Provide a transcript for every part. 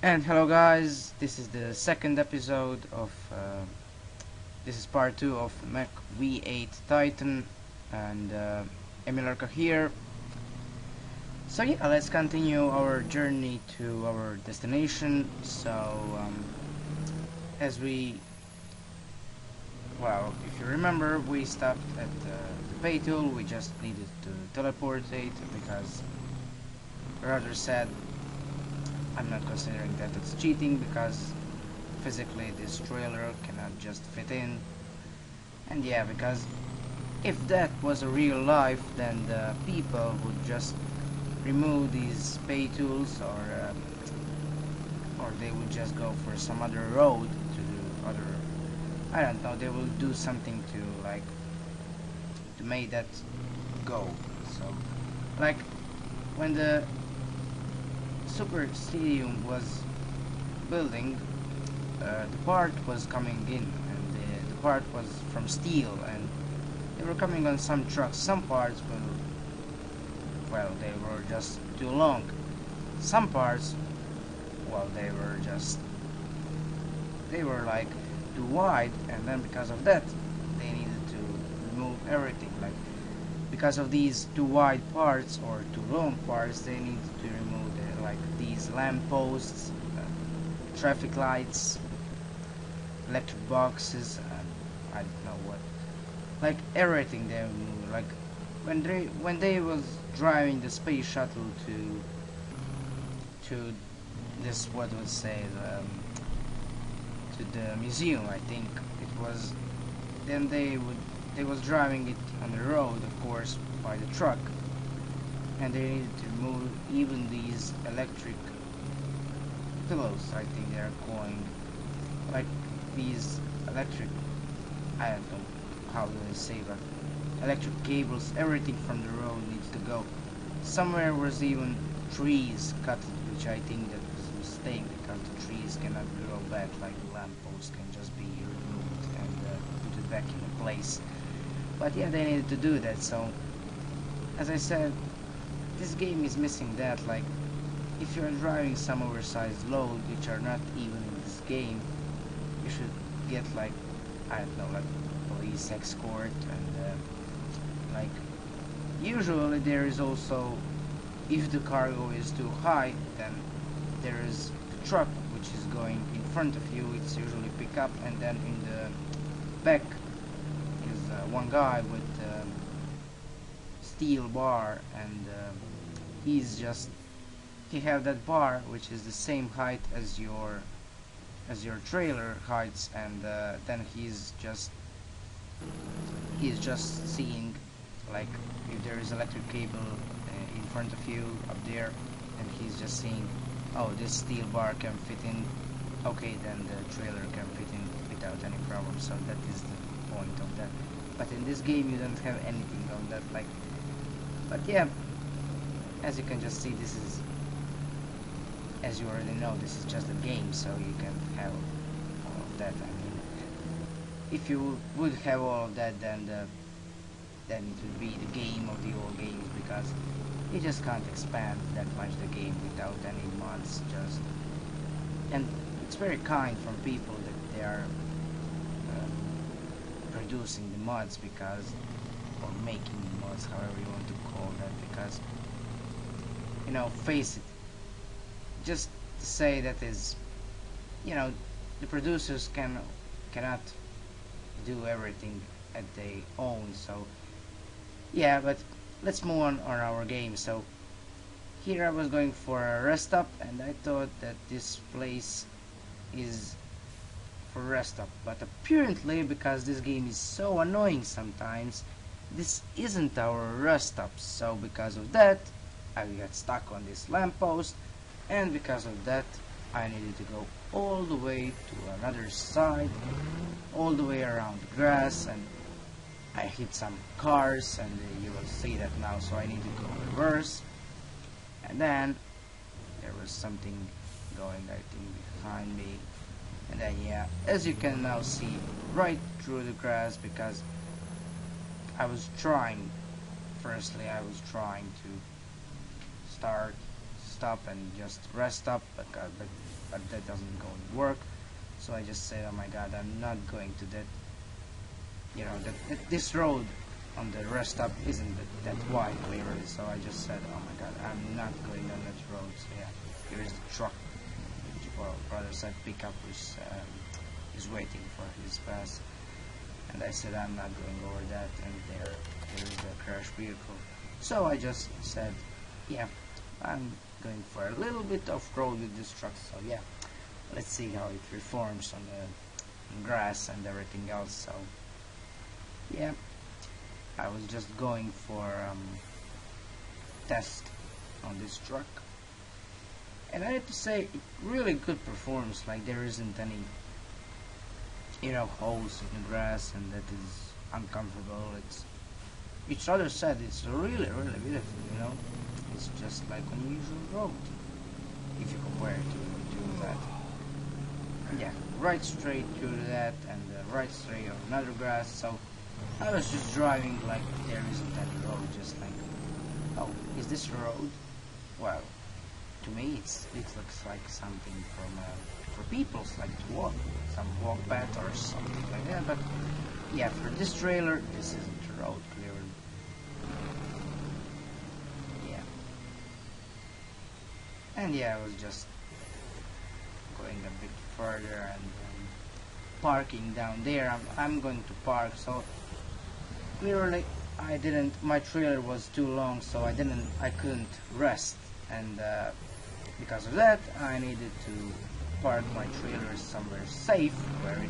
And hello guys, this is the second episode of this is part 2 of Mack V8 Titan, and Emil here. So yeah, let's continue our journey to our destination. So as we well, if you remember, we stopped at the pay tool. We just needed to teleport it because rather said I'm not considering that it's cheating because physically this trailer cannot just fit in. And yeah, because if that was a real life, then the people would just remove these pay tools, or they would just go for some other road to do other, I don't know, they will do something to like to make that go. So like when the super stadium was building, the part was coming in, and the part was from steel, and they were coming on some trucks. Some parts were, well, they were just too long. Some parts, well, they were like too wide, and then because of that, they needed to remove everything. Like because of these too wide parts or too long parts, they needed to remove like these lamp posts, traffic lights, electric boxes, and I don't know what, like everything they moved. Like when they was driving the space shuttle to this, what would say, to the museum, I think it was. Then they was driving it on the road, of course, by the truck, and they needed to remove even these electric pillows. I think they're going like these electric, I don't know how do I say, but electric cables, everything from the road needs to go. Somewhere was even trees cut, which I think that was a mistake because the trees cannot grow back like the lamppost can just be removed and put it back in place. But yeah, they needed to do that. So as I said, this game is missing that. Like if you're driving some oversized load which are not even in this game, you should get like, I don't know, like police escort, and like usually there is also, if the cargo is too high, then there is the truck which is going in front of you. It's usually pick up, and then in the back is one guy with steel bar, and he have that bar which is the same height as your trailer heights, and then he's just seeing like if there is electric cable in front of you up there, and he's just seeing, oh, this steel bar can fit in, okay, then the trailer can fit in without any problem. So that is the point of that. But in this game you don't have anything on that, like, but yeah, as you can just see, this is, as you already know, this is just a game, so you can have all of that. I mean, if you would have all of that, then it would be the game of the old games, because you just can't expand that much the game without any mods. Just, and it's very kind from people that they are producing the mods, because, or making the mods, however you want to call that, because, you know, face it, just to say that is, you know, the producers cannot do everything at their own. So yeah, but let's move on our game. So here I was going for a rest stop, and I thought that this place is for rest stop, but apparently, because this game is so annoying sometimes, this isn't our rest stop. So because of that, I got stuck on this lamppost, and because of that, I needed to go all the way to another side, all the way around the grass, and I hit some cars, and you will see that now. So I need to go reverse, and then there was something going, I think, behind me, and then yeah, as you can now see, right through the grass, because I was trying, firstly I was trying to start stop and just rest up, but that doesn't go to work. So I just said, oh my god, I'm not going to that, you know, that this road on the rest stop isn't that wide clearly. So I just said, oh my god, I'm not going on that road. So yeah, here is the truck, well, rather said pickup, which is waiting for his pass. And I said, I'm not going over that, and there is the crashed vehicle. So I just said, yeah, I'm going for a little bit off-road with this truck, so yeah, let's see how it reforms on the grass and everything else. So yeah, I was just going for test on this truck, and I have to say, it really good performance. Like, there isn't any, you know, holes in the grass, and that is uncomfortable. It's rather said, it's really beautiful, you know. It's just like an usual road if you compare it to that. Yeah, right straight through that, and right straight on another grass. So I was just driving like there isn't any road, just like, oh, is this a road? Well, to me it looks like something for people, like to walk, some walk path or something like that. But yeah, for this trailer, this isn't a road, clearly. Yeah, and yeah, I was just going a bit further and parking down there. I'm going to park, so clearly my trailer was too long, so I couldn't rest, and because of that I needed to park my trailer somewhere safe where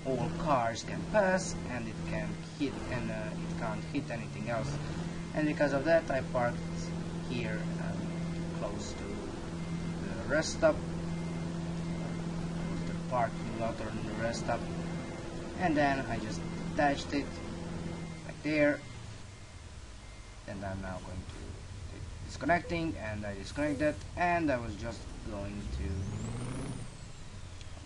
all cars can pass and it can't hit anything else. And because of that I parked here close to the rest stop, the parking lot or the rest stop, and then I just attached it like there, and I'm now going to disconnecting, and I disconnected, and I was just going to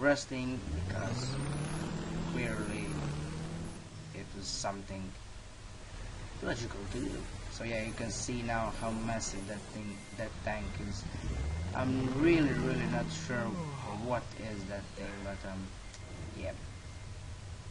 resting because clearly it was something logical to do. So yeah, you can see now how massive that tank is. I'm really not sure what is that thing, but yeah.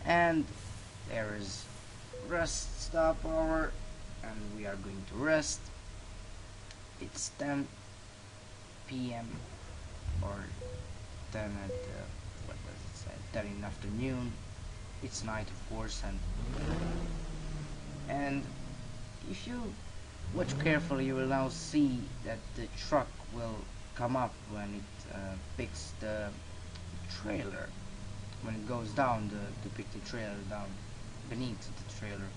And there is rest stop over, and we are going to rest. It's 10 p.m. or 10 at what does it say? 10 in the afternoon. It's night, of course, and if you watch carefully, you will now see that the truck will come up when it picks the trailer, when it goes down to pick the trailer down beneath the trailer.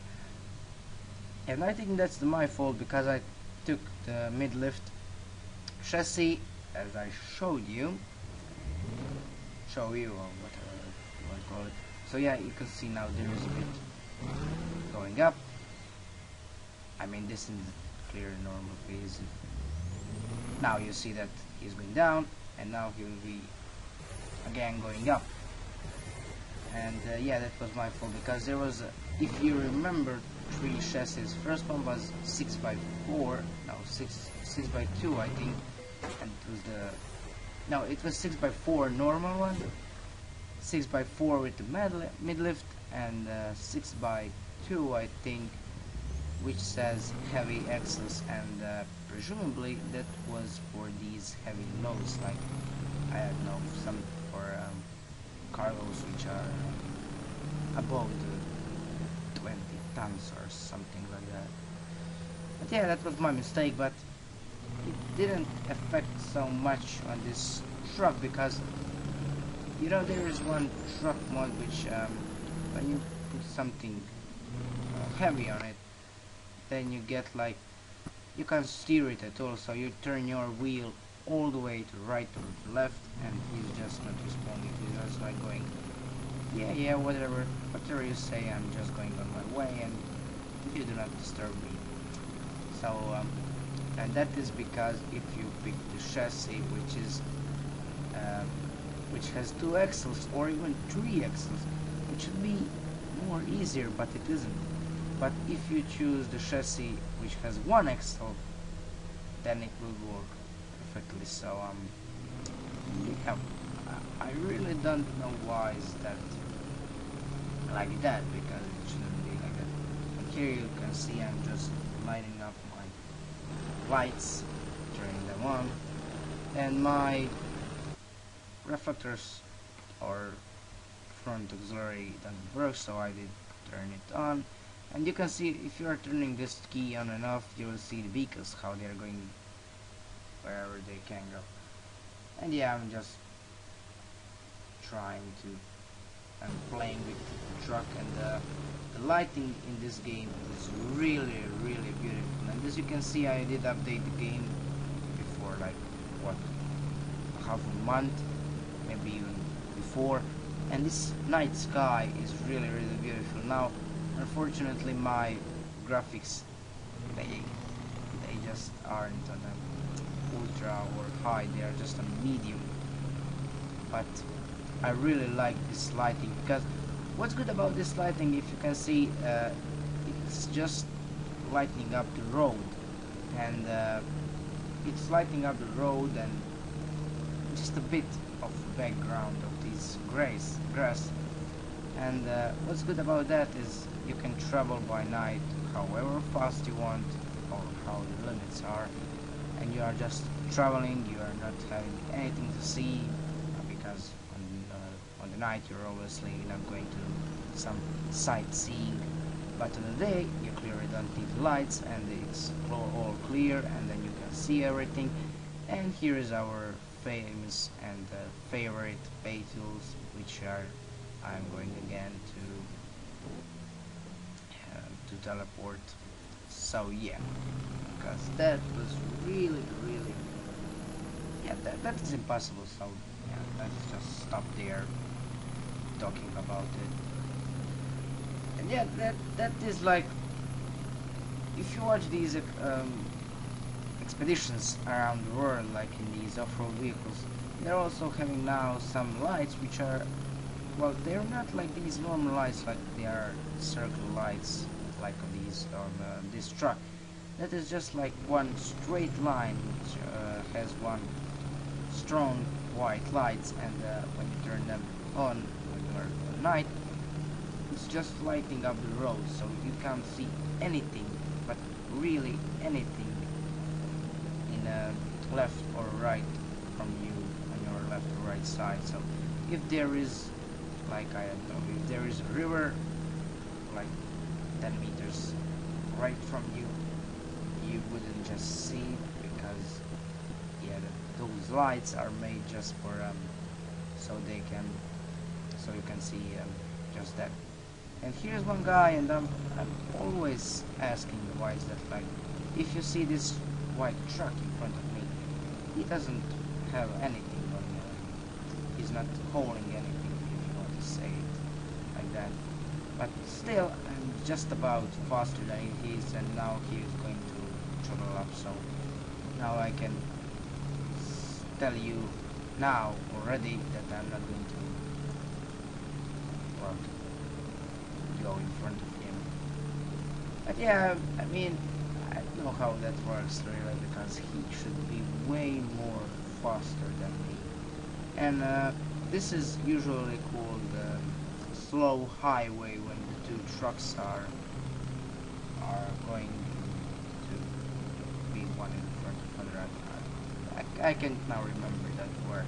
And I think that's my fault, because I took the mid-lift chassis as I showed you, or whatever you want to call it. So yeah, you can see now there is a bit going up. I mean, this is clearly normal phase. Now you see that he's going down, and now he will be again going up. And yeah, that was my fault, because there was if you remember, 3 chassis. First one was 6x4, no, 6x2 I think, and it was 6x4 normal one, 6x4 with the mid-lift, and 6x2 I think, which says heavy axles, and presumably that was for these heavy loads, like, I don't know, some for cargoes which are above the 20 tons or something like that. But yeah, that was my mistake, but it didn't affect so much on this truck, because you know, there is one truck mod which when you put something heavy on it, then you get like, you can't steer it at all, so you turn your wheel all the way to right or to left, and he's just not responding. He's just like going, yeah, whatever you say, I'm just going on my way, and you do not disturb me. So and that is because if you pick the chassis which has 2 axles or even 3 axles, it should be more easier, but it isn't. But if you choose the chassis which has 1 axle, then it will work perfectly. So yeah, I really don't know why is that like that, because it shouldn't be like that. And here you can see I'm just lighting up my lights, turning them on, and my reflectors or front auxiliary doesn't work, so I did turn it on. And you can see if you are turning this key on and off, you will see the vehicles, how they are going wherever they can go. And yeah, I'm just trying to, I'm playing with the truck, and the lighting in this game is really beautiful. And as you can see, I did update the game before, like what, half a month, maybe even before, and this night sky is really beautiful. Now unfortunately my graphics, they just aren't on an ultra or high, they are just on medium, but I really like this lighting, because what's good about this lighting, if you can see, it's just lighting up the road, and it's lighting up the road and just a bit of background of these grass, and what's good about that is you can travel by night however fast you want, or how the limits are, and you are just traveling, you are not having anything to see, because on the night you're obviously not going to some sightseeing, but on the day you clearly don't need lights, and it's all clear, and then you can see everything. And here is our famous and favorite pay tools, which are, I'm going again to teleport. So yeah, because that was really yeah, that is impossible. So yeah, let's just stop there talking about it. And yeah, that is like, if you watch these expeditions around the world, like in these off-road vehicles, they're also having now some lights which are, well, they're not like these normal lights, like they are circle lights like on these on this truck. That is just like one straight line which has one strong white lights, and when you turn them on when you are at night, it's just lighting up the road, so you can't see anything, but really anything in left or right from you on your left or right side. So if there is, like, I don't know, if there is a river like 10 meters right from you, you wouldn't just see it, because yeah, those lights are made just for so you can see just that. And here's one guy, and I'm always asking, why is that like? If you see this white truck in front of me, he doesn't have anything on him. He's not holding anything, if you want to say it like that. But still, I'm just about faster than he is, and now he is going to throttle up. So now I can tell you now already that I'm not going to, well, go in front of him. But yeah, I mean, I don't know how that works really, because he should be way more faster than me. And this is usually called slow highway, when the two trucks are going to be one in front of another. I can't now remember that word.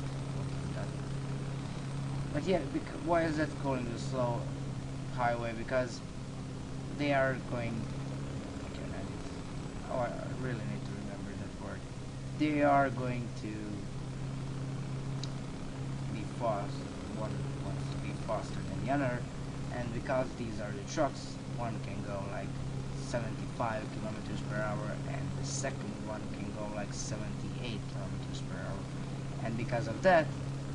But yeah, why is that calling the slow highway? Because they are going, oh, I really need to remember that word. They are going to be fast. One wants to be faster than the other, and because these are the trucks, one can go like 75 kilometers per hour, and the second one can go like 78 kilometers per hour. And because of that,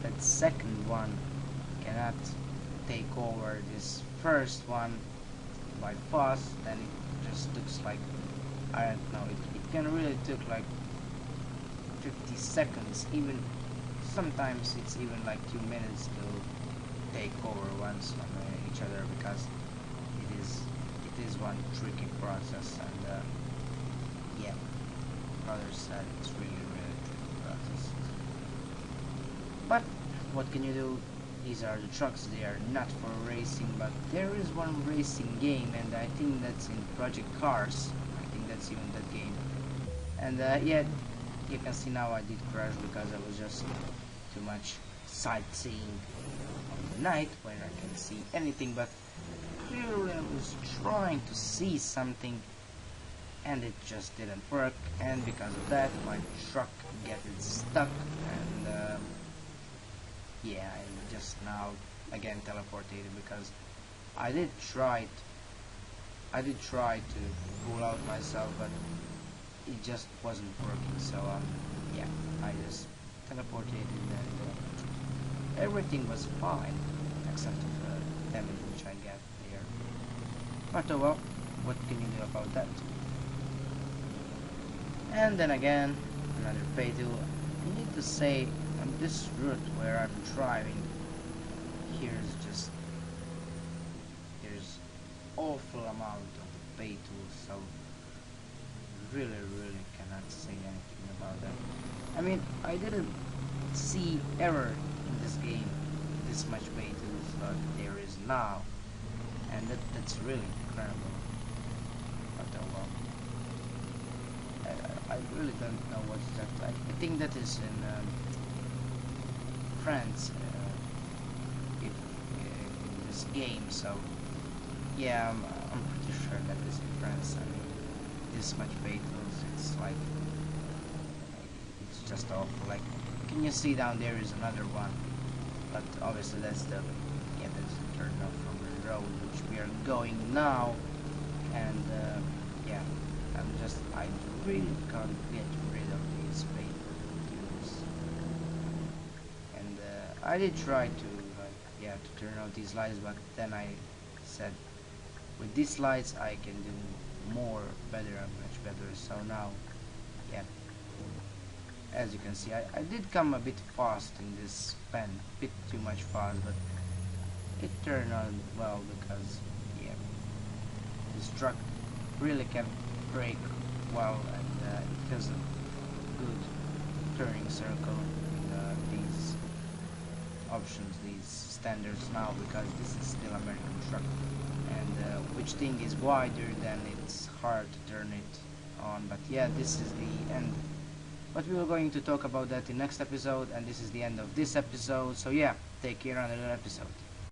that second one cannot take over this first one by fast, then it just looks like, I don't know, it can really took like 50 seconds, even sometimes it's even like 2 minutes to take over once on each other, because it is one tricky process, and yeah, brother said it's really tricky process. But what can you do? These are the trucks, they are not for racing, but there is one racing game, and I think that's in Project Cars. I think that's even that game. And yeah, you can see now I did crash because I was just too much sightseeing on the night where I can see anything, but clearly I was trying to see something and it just didn't work, and because of that my truck got stuck, and yeah, I just now again teleported because I did try to pull out myself, but it just wasn't working. So yeah, I just teleported and everything was fine except for the damage which I got there. But oh well, what can you do about that? And then again, another pay-tool. I need to say, on this route where I'm driving, there's awful amount of pay-tools, so really cannot say anything about that. I mean, I didn't see error in this game this much pay-tools like there is now, and that's really incredible. But oh well. I really don't know what's that. I think that is in France, in this game. So yeah, I'm pretty sure that is in France. I mean, this much vehicles, it's like it's just awful. Like, can you see down there is another one? But obviously that's the turn off from the road which we are going now, and yeah. I really can't get rid of these vehicles, and I did try to to turn out these lights, but then I said with these lights I can do much better. So now, yeah, as you can see, I did come a bit fast in this pen, a bit too much fast, but it turned out well because yeah, this truck really can brake well, and it has a good turning circle in these options, these standards now, because this is still American truck, and which thing is wider, then it's hard to turn it on. But yeah, this is the end. But we are going to talk about that in next episode, and this is the end of this episode. So yeah, take care on another episode.